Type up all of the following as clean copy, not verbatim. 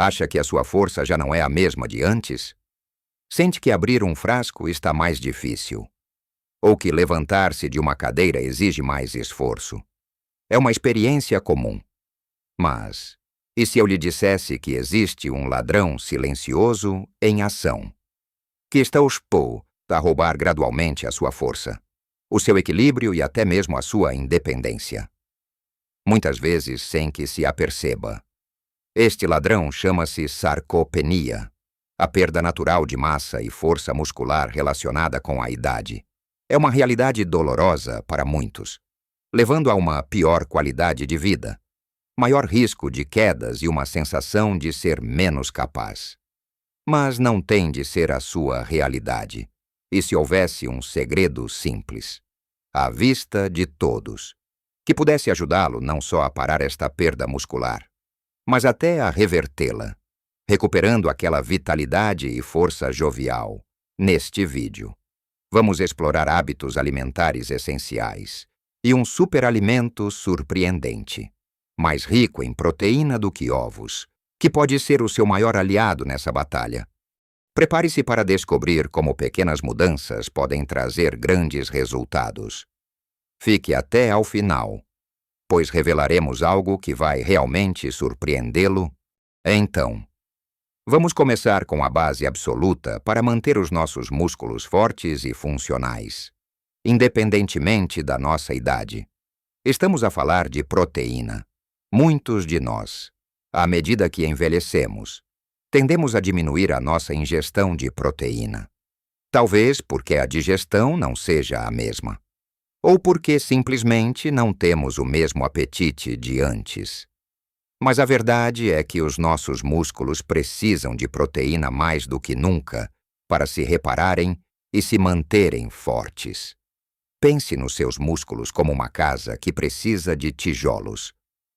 Acha que a sua força já não é a mesma de antes? Sente que abrir um frasco está mais difícil? Ou que levantar-se de uma cadeira exige mais esforço? É uma experiência comum. Mas, e se eu lhe dissesse que existe um ladrão silencioso em ação, que está aos poucos a roubar gradualmente a sua força, o seu equilíbrio e até mesmo a sua independência? Muitas vezes sem que se aperceba. Este ladrão chama-se sarcopenia, a perda natural de massa e força muscular relacionada com a idade. É uma realidade dolorosa para muitos, levando a uma pior qualidade de vida, maior risco de quedas e uma sensação de ser menos capaz. Mas não tem de ser a sua realidade. E se houvesse um segredo simples, à vista de todos, que pudesse ajudá-lo não só a parar esta perda muscular, mas até a revertê-la, recuperando aquela vitalidade e força jovial. Neste vídeo, vamos explorar hábitos alimentares essenciais e um superalimento surpreendente, mais rico em proteína do que ovos, que pode ser o seu maior aliado nessa batalha. Prepare-se para descobrir como pequenas mudanças podem trazer grandes resultados. Fique até ao final, pois revelaremos algo que vai realmente surpreendê-lo. Então, vamos começar com a base absoluta para manter os nossos músculos fortes e funcionais, independentemente da nossa idade. Estamos a falar de proteína. Muitos de nós, à medida que envelhecemos, tendemos a diminuir a nossa ingestão de proteína. Talvez porque a digestão não seja a mesma, ou porque simplesmente não temos o mesmo apetite de antes. Mas a verdade é que os nossos músculos precisam de proteína mais do que nunca para se repararem e se manterem fortes. Pense nos seus músculos como uma casa que precisa de tijolos.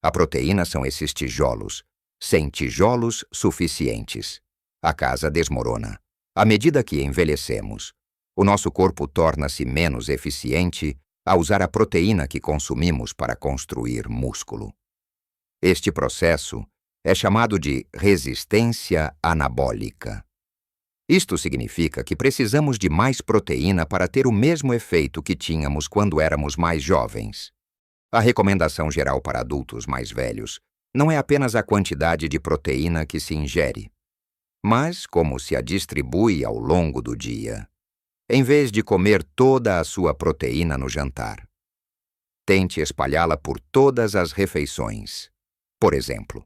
A proteína são esses tijolos. Sem tijolos suficientes, a casa desmorona. À medida que envelhecemos, o nosso corpo torna-se menos eficiente a usar a proteína que consumimos para construir músculo. Este processo é chamado de resistência anabólica. Isto significa que precisamos de mais proteína para ter o mesmo efeito que tínhamos quando éramos mais jovens. A recomendação geral para adultos mais velhos não é apenas a quantidade de proteína que se ingere, mas como se a distribui ao longo do dia, em vez de comer toda a sua proteína no jantar. Tente espalhá-la por todas as refeições. Por exemplo,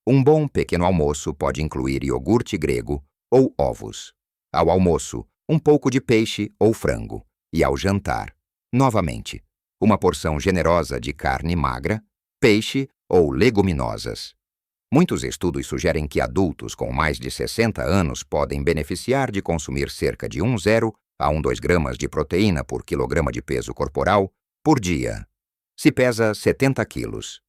um bom pequeno almoço pode incluir iogurte grego ou ovos. Ao almoço, um pouco de peixe ou frango. E ao jantar, novamente, uma porção generosa de carne magra, peixe ou leguminosas. Muitos estudos sugerem que adultos com mais de 60 anos podem beneficiar de consumir cerca de 1,0 a 1,2 gramas de proteína por quilograma de peso corporal por dia, se pesa 70 quilos.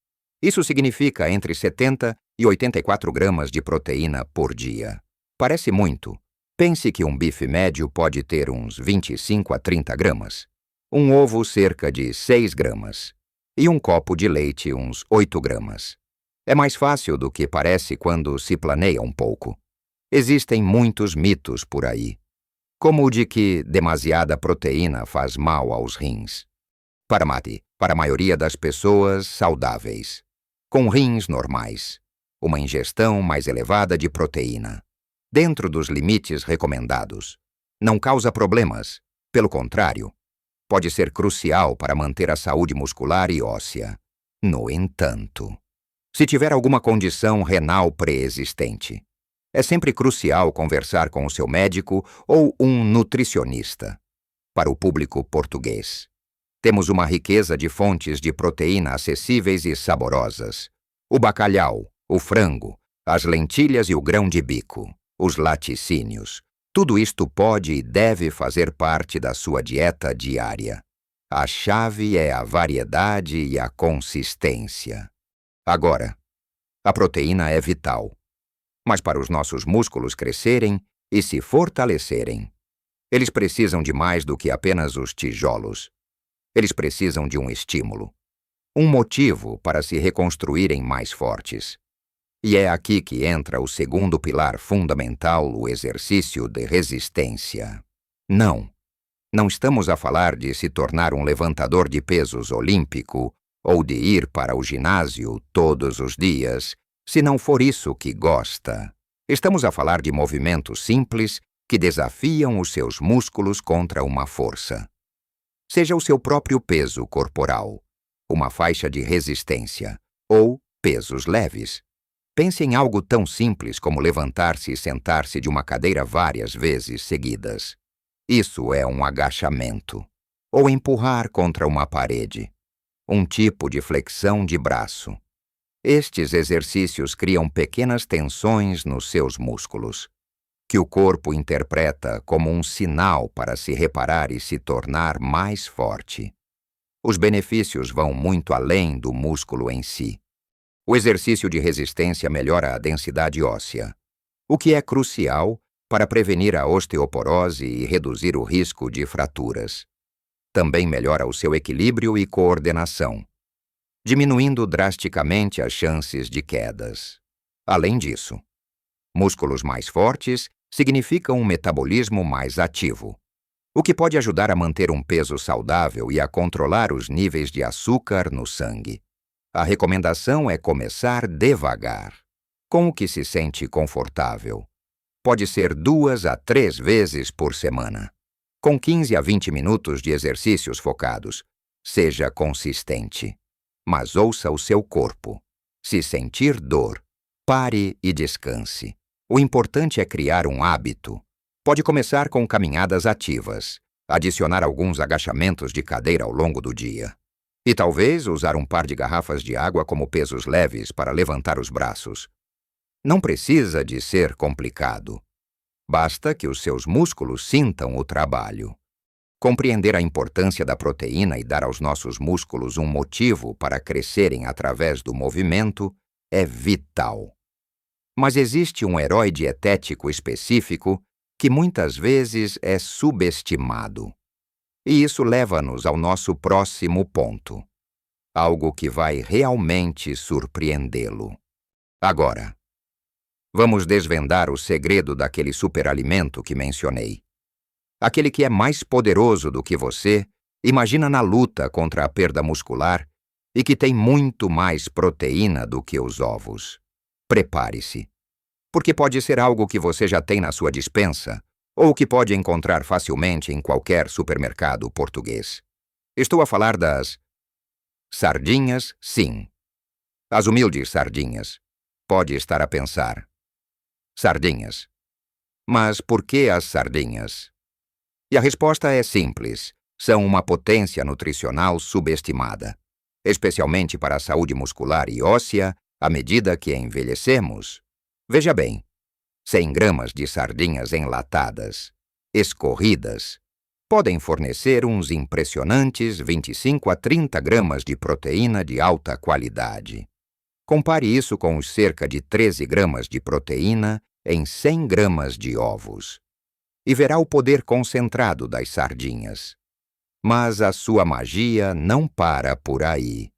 Isso significa entre 70 e 84 gramas de proteína por dia. Parece muito. Pense que um bife médio pode ter uns 25 a 30 gramas, um ovo cerca de 6 gramas e um copo de leite uns 8 gramas. É mais fácil do que parece quando se planeia um pouco. Existem muitos mitos por aí, como o de que demasiada proteína faz mal aos rins. Para a maioria das pessoas saudáveis, com rins normais, uma ingestão mais elevada de proteína, dentro dos limites recomendados, não causa problemas. Pelo contrário, pode ser crucial para manter a saúde muscular e óssea. No entanto, se tiver alguma condição renal pré-existente, é sempre crucial conversar com o seu médico ou um nutricionista. Para o público português, temos uma riqueza de fontes de proteína acessíveis e saborosas. O bacalhau, o frango, as lentilhas e o grão de bico, os laticínios. Tudo isto pode e deve fazer parte da sua dieta diária. A chave é a variedade e a consistência. Agora, a proteína é vital, mas para os nossos músculos crescerem e se fortalecerem, eles precisam de mais do que apenas os tijolos. Eles precisam de um estímulo, um motivo para se reconstruírem mais fortes. E é aqui que entra o segundo pilar fundamental, o exercício de resistência. Não estamos a falar de se tornar um levantador de pesos olímpico ou de ir para o ginásio todos os dias, se não for isso que gosta. Estamos a falar de movimentos simples que desafiam os seus músculos contra uma força. Seja o seu próprio peso corporal, uma faixa de resistência ou pesos leves. Pense em algo tão simples como levantar-se e sentar-se de uma cadeira várias vezes seguidas. Isso é um agachamento. Ou empurrar contra uma parede. Um tipo de flexão de braço. Estes exercícios criam pequenas tensões nos seus músculos, que o corpo interpreta como um sinal para se reparar e se tornar mais forte. Os benefícios vão muito além do músculo em si. O exercício de resistência melhora a densidade óssea, o que é crucial para prevenir a osteoporose e reduzir o risco de fraturas. Também melhora o seu equilíbrio e coordenação, diminuindo drasticamente as chances de quedas. Além disso, músculos mais fortes significam um metabolismo mais ativo, o que pode ajudar a manter um peso saudável e a controlar os níveis de açúcar no sangue. A recomendação é começar devagar, com o que se sente confortável. Pode ser 2 a 3 vezes por semana, com 15 a 20 minutos de exercícios focados. Seja consistente, mas ouça o seu corpo. Se sentir dor, pare e descanse. O importante é criar um hábito. Pode começar com caminhadas ativas, adicionar alguns agachamentos de cadeira ao longo do dia. E talvez usar um par de garrafas de água como pesos leves para levantar os braços. Não precisa de ser complicado. Basta que os seus músculos sintam o trabalho. Compreender a importância da proteína e dar aos nossos músculos um motivo para crescerem através do movimento é vital. Mas existe um herói dietético específico que muitas vezes é subestimado. E isso leva-nos ao nosso próximo ponto. Algo que vai realmente surpreendê-lo. Agora, vamos desvendar o segredo daquele superalimento que mencionei. Aquele que é mais poderoso do que você, imagina na luta contra a perda muscular e que tem muito mais proteína do que os ovos. Prepare-se, porque pode ser algo que você já tem na sua despensa ou que pode encontrar facilmente em qualquer supermercado português. Estou a falar das sardinhas, sim. As humildes sardinhas. Pode estar a pensar. Sardinhas. Mas por que as sardinhas? E a resposta é simples. São uma potência nutricional subestimada, especialmente para a saúde muscular e óssea à medida que envelhecemos. Veja bem, 100 gramas de sardinhas enlatadas, escorridas, podem fornecer uns impressionantes 25 a 30 gramas de proteína de alta qualidade. Compare isso com os cerca de 13 gramas de proteína em 100 gramas de ovos, e verá o poder concentrado das sardinhas. Mas a sua magia não para por aí.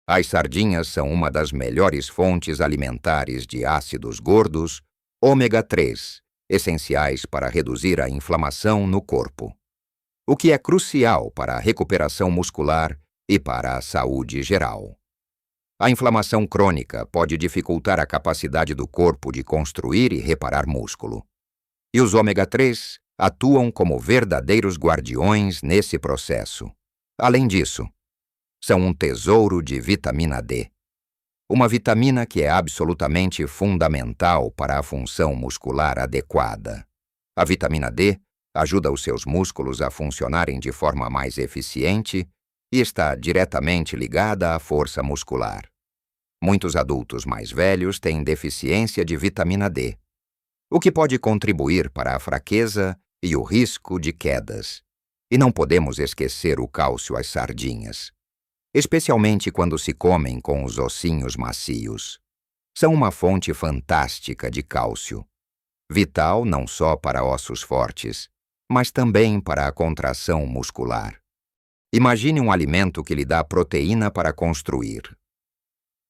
As sardinhas são uma das melhores fontes alimentares de ácidos gordos, ômega 3, essenciais para reduzir a inflamação no corpo, o que é crucial para a recuperação muscular e para a saúde geral. A inflamação crônica pode dificultar a capacidade do corpo de construir e reparar músculo. E os ômega 3 atuam como verdadeiros guardiões nesse processo. Além disso, são um tesouro de vitamina D. Uma vitamina que é absolutamente fundamental para a função muscular adequada. A vitamina D ajuda os seus músculos a funcionarem de forma mais eficiente e está diretamente ligada à força muscular. Muitos adultos mais velhos têm deficiência de vitamina D, o que pode contribuir para a fraqueza e o risco de quedas. E não podemos esquecer o cálcio às sardinhas, especialmente quando se comem com os ossinhos macios. São uma fonte fantástica de cálcio, vital não só para ossos fortes, mas também para a contração muscular. Imagine um alimento que lhe dá proteína para construir,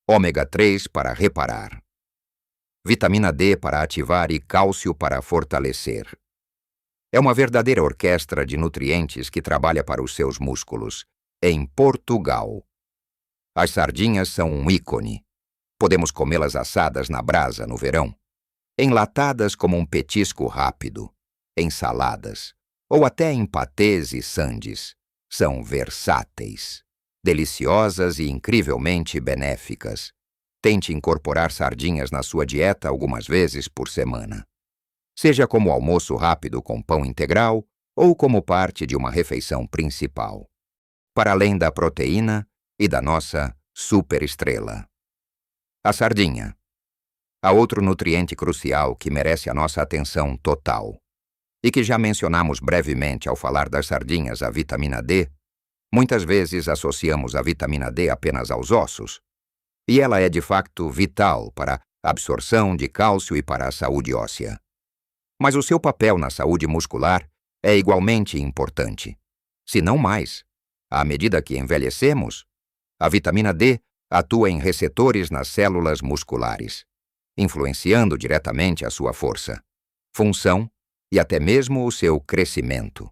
ômega 3 para reparar, vitamina D para ativar e cálcio para fortalecer. É uma verdadeira orquestra de nutrientes que trabalha para os seus músculos. Em Portugal. As sardinhas são um ícone. Podemos comê-las assadas na brasa no verão, enlatadas como um petisco rápido, em saladas, ou até em patês e sandes. São versáteis, deliciosas e incrivelmente benéficas. Tente incorporar sardinhas na sua dieta algumas vezes por semana. Seja como almoço rápido com pão integral ou como parte de uma refeição principal. Para além da proteína e da nossa superestrela. A sardinha. Há outro nutriente crucial que merece a nossa atenção total, e que já mencionamos brevemente ao falar das sardinhas, a vitamina D. Muitas vezes associamos a vitamina D apenas aos ossos, e ela é de facto vital para a absorção de cálcio e para a saúde óssea. Mas o seu papel na saúde muscular é igualmente importante, se não mais. À medida que envelhecemos, a vitamina D atua em receptores nas células musculares, influenciando diretamente a sua força, função e até mesmo o seu crescimento.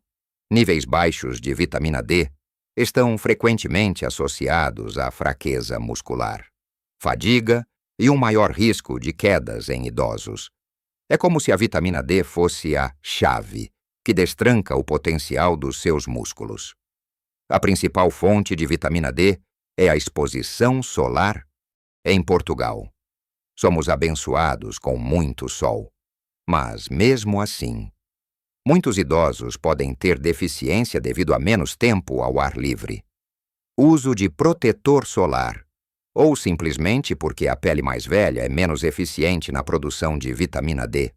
Níveis baixos de vitamina D estão frequentemente associados à fraqueza muscular, fadiga e um maior risco de quedas em idosos. É como se a vitamina D fosse a chave que destranca o potencial dos seus músculos. A principal fonte de vitamina D é a exposição solar em Portugal. Somos abençoados com muito sol, mas mesmo assim, muitos idosos podem ter deficiência devido a menos tempo ao ar livre. Uso de protetor solar, ou simplesmente porque a pele mais velha é menos eficiente na produção de vitamina D.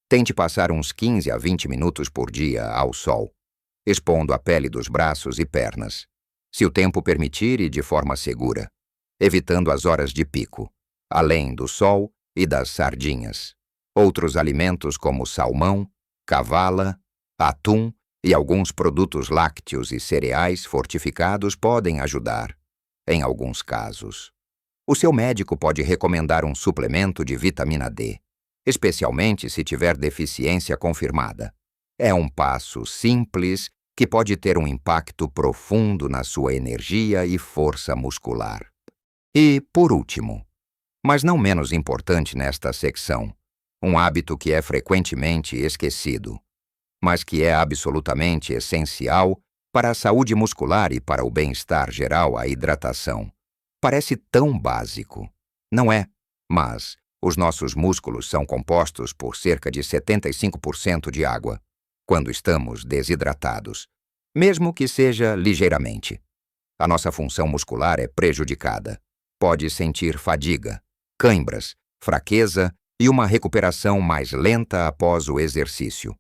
Tente passar uns 15 a 20 minutos por dia ao sol, expondo a pele dos braços e pernas, se o tempo permitir e de forma segura, evitando as horas de pico, além do sol e das sardinhas. Outros alimentos como salmão, cavala, atum e alguns produtos lácteos e cereais fortificados podem ajudar, em alguns casos. O seu médico pode recomendar um suplemento de vitamina D, especialmente se tiver deficiência confirmada. É um passo simples que pode ter um impacto profundo na sua energia e força muscular. E, por último, mas não menos importante nesta secção, um hábito que é frequentemente esquecido, mas que é absolutamente essencial para a saúde muscular e para o bem-estar geral, a hidratação. Parece tão básico, não é? Mas os nossos músculos são compostos por cerca de 75% de água quando estamos desidratados, mesmo que seja ligeiramente. A nossa função muscular é prejudicada. Pode sentir fadiga, cãibras, fraqueza e uma recuperação mais lenta após o exercício.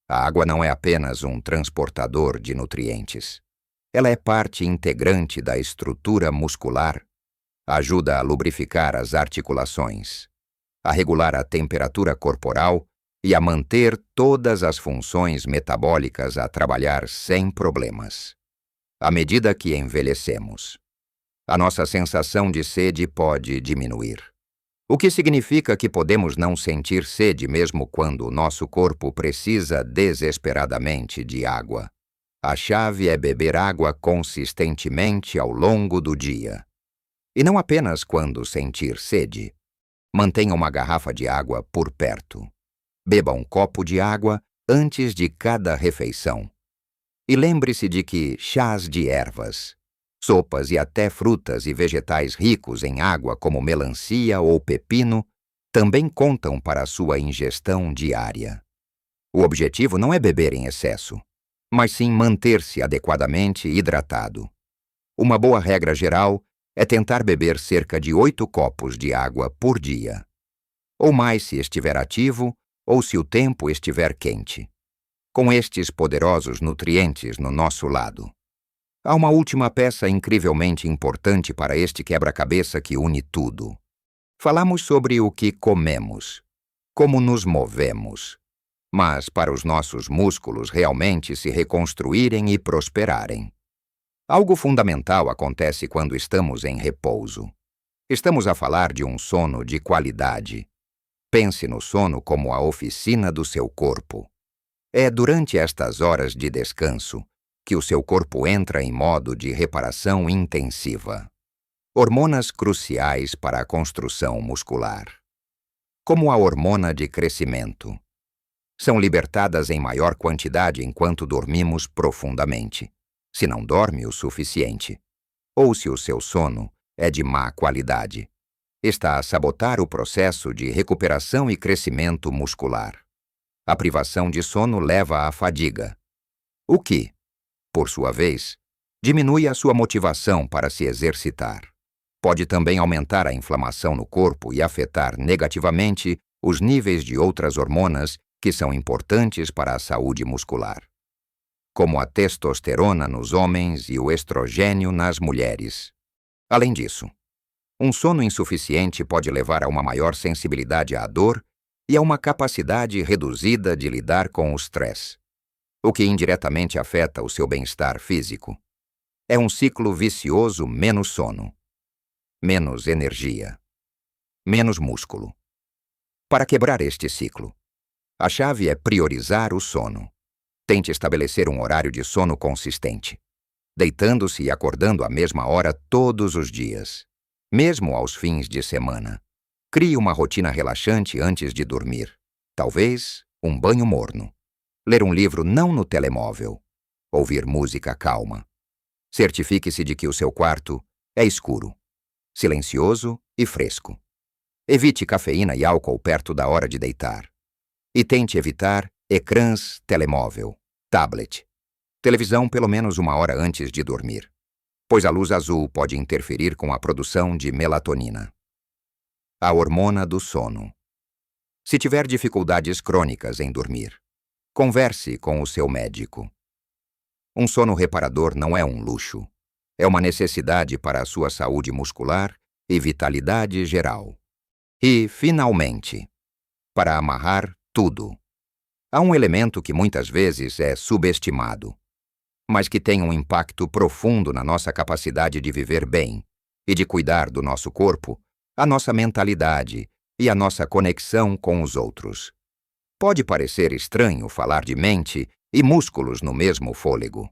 A água não é apenas um transportador de nutrientes. Ela é parte integrante da estrutura muscular, ajuda a lubrificar as articulações, a regular a temperatura corporal e a manter todas as funções metabólicas a trabalhar sem problemas. À medida que envelhecemos, a nossa sensação de sede pode diminuir, o que significa que podemos não sentir sede mesmo quando o nosso corpo precisa desesperadamente de água. A chave é beber água consistentemente ao longo do dia. E não apenas quando sentir sede. Mantenha uma garrafa de água por perto. Beba um copo de água antes de cada refeição. E lembre-se de que chás de ervas, sopas e até frutas e vegetais ricos em água como melancia ou pepino também contam para a sua ingestão diária. O objetivo não é beber em excesso, mas sim manter-se adequadamente hidratado. Uma boa regra geral é tentar beber cerca de 8 copos de água por dia, ou mais se estiver ativo ou se o tempo estiver quente. Com estes poderosos nutrientes no nosso lado, há uma última peça incrivelmente importante para este quebra-cabeça que une tudo. Falamos sobre o que comemos, como nos movemos, mas para os nossos músculos realmente se reconstruírem e prosperarem. Algo fundamental acontece quando estamos em repouso. Estamos a falar de um sono de qualidade. Pense no sono como a oficina do seu corpo. É durante estas horas de descanso que o seu corpo entra em modo de reparação intensiva. Hormonas cruciais para a construção muscular. Como a hormona de crescimento. São libertadas em maior quantidade enquanto dormimos profundamente, se não dorme o suficiente, ou se o seu sono é de má qualidade. Está a sabotar o processo de recuperação e crescimento muscular. A privação de sono leva à fadiga, o que, por sua vez, diminui a sua motivação para se exercitar. Pode também aumentar a inflamação no corpo e afetar negativamente os níveis de outras hormonas que são importantes para a saúde muscular, como a testosterona nos homens e o estrogênio nas mulheres. Além disso, um sono insuficiente pode levar a uma maior sensibilidade à dor e a uma capacidade reduzida de lidar com o estresse, o que indiretamente afeta o seu bem-estar físico. É um ciclo vicioso: menos sono, menos energia, menos músculo. Para quebrar este ciclo, a chave é priorizar o sono. Tente estabelecer um horário de sono consistente, deitando-se e acordando à mesma hora todos os dias, mesmo aos fins de semana. Crie uma rotina relaxante antes de dormir. Talvez um banho morno. Ler um livro não no telemóvel. Ouvir música calma. Certifique-se de que o seu quarto é escuro, silencioso e fresco. Evite cafeína e álcool perto da hora de deitar. E tente evitar ecrãs, telemóvel, tablet, televisão pelo menos uma hora antes de dormir, pois a luz azul pode interferir com a produção de melatonina, a hormona do sono. Se tiver dificuldades crônicas em dormir, converse com o seu médico. Um sono reparador não é um luxo, é uma necessidade para a sua saúde muscular e vitalidade geral. E, finalmente, para amarrar tudo, há um elemento que muitas vezes é subestimado, mas que tem um impacto profundo na nossa capacidade de viver bem e de cuidar do nosso corpo, a nossa mentalidade e a nossa conexão com os outros. Pode parecer estranho falar de mente e músculos no mesmo fôlego,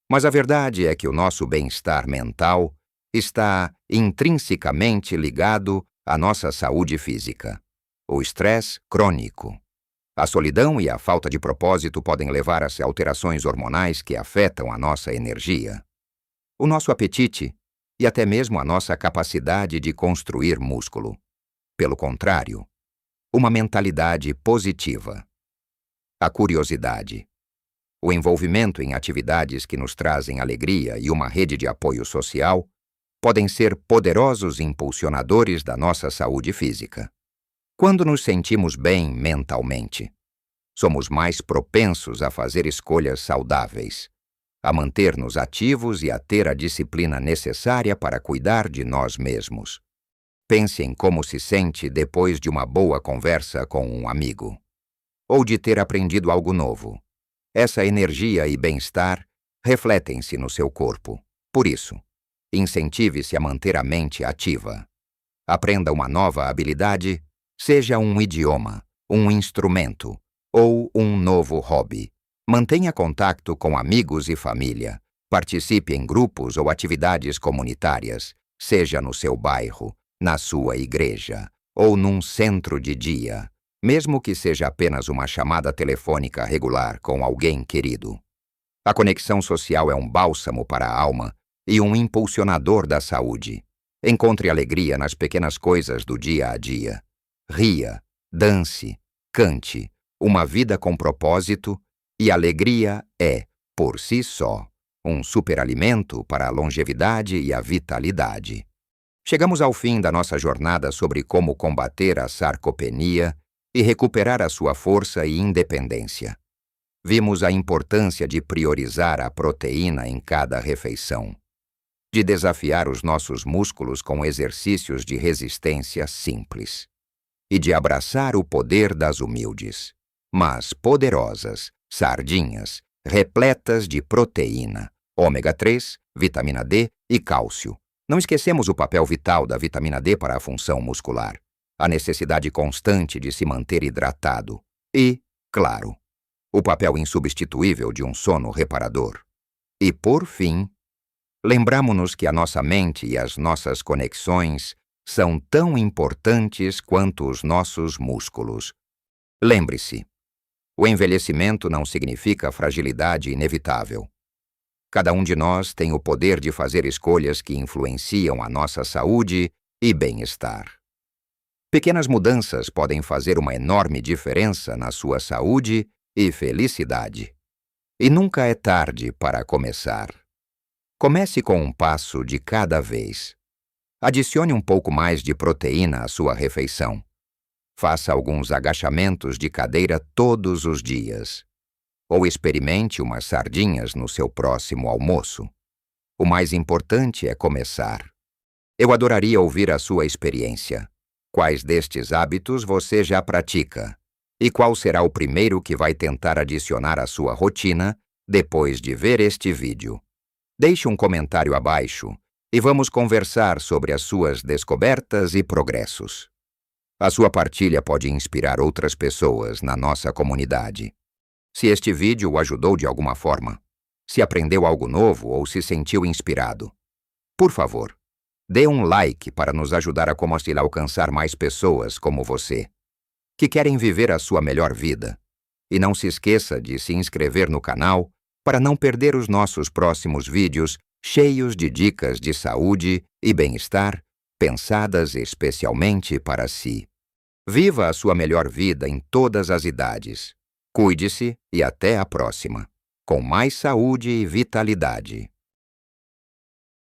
mas a verdade é que o nosso bem-estar mental está intrinsecamente ligado à nossa saúde física. O estresse crônico, a solidão e a falta de propósito podem levar a alterações hormonais que afetam a nossa energia, o nosso apetite e até mesmo a nossa capacidade de construir músculo. Pelo contrário, uma mentalidade positiva, a curiosidade, o envolvimento em atividades que nos trazem alegria e uma rede de apoio social podem ser poderosos impulsionadores da nossa saúde física. Quando nos sentimos bem mentalmente, somos mais propensos a fazer escolhas saudáveis, a manter-nos ativos e a ter a disciplina necessária para cuidar de nós mesmos. Pense em como se sente depois de uma boa conversa com um amigo, ou de ter aprendido algo novo. Essa energia e bem-estar refletem-se no seu corpo. Por isso, incentive-se a manter a mente ativa. Aprenda uma nova habilidade, seja um idioma, um instrumento ou um novo hobby. Mantenha contato com amigos e família. Participe em grupos ou atividades comunitárias, seja no seu bairro, na sua igreja ou num centro de dia, mesmo que seja apenas uma chamada telefônica regular com alguém querido. A conexão social é um bálsamo para a alma e um impulsionador da saúde. Encontre alegria nas pequenas coisas do dia a dia. Ria, dance, cante. Uma vida com propósito e alegria é, por si só, um superalimento para a longevidade e a vitalidade. Chegamos ao fim da nossa jornada sobre como combater a sarcopenia e recuperar a sua força e independência. Vimos a importância de priorizar a proteína em cada refeição, de desafiar os nossos músculos com exercícios de resistência simples e de abraçar o poder das humildes, mas poderosas, sardinhas, repletas de proteína, ômega 3, vitamina D e cálcio. Não esquecemos o papel vital da vitamina D para a função muscular. a necessidade constante de se manter hidratado e, claro, o papel insubstituível de um sono reparador. E, por fim, lembramo-nos que a nossa mente e as nossas conexões são tão importantes quanto os nossos músculos. Lembre-se, o envelhecimento não significa fragilidade inevitável. Cada um de nós tem o poder de fazer escolhas que influenciam a nossa saúde e bem-estar. Pequenas mudanças podem fazer uma enorme diferença na sua saúde e felicidade. E nunca é tarde para começar. Comece com um passo de cada vez. Adicione um pouco mais de proteína à sua refeição. Faça alguns agachamentos de cadeira todos os dias. Ou experimente umas sardinhas no seu próximo almoço. O mais importante é começar. Eu adoraria ouvir a sua experiência. Quais destes hábitos você já pratica? E qual será o primeiro que vai tentar adicionar à sua rotina depois de ver este vídeo? Deixe um comentário abaixo e vamos conversar sobre as suas descobertas e progressos. A sua partilha pode inspirar outras pessoas na nossa comunidade. Se este vídeo o ajudou de alguma forma, se aprendeu algo novo ou se sentiu inspirado, por favor, dê um like para nos ajudar a alcançar mais pessoas como você, que querem viver a sua melhor vida. E não se esqueça de se inscrever no canal para não perder os nossos próximos vídeos cheios de dicas de saúde e bem-estar, pensadas especialmente para si. Viva a sua melhor vida em todas as idades. Cuide-se e até a próxima, com mais saúde e vitalidade.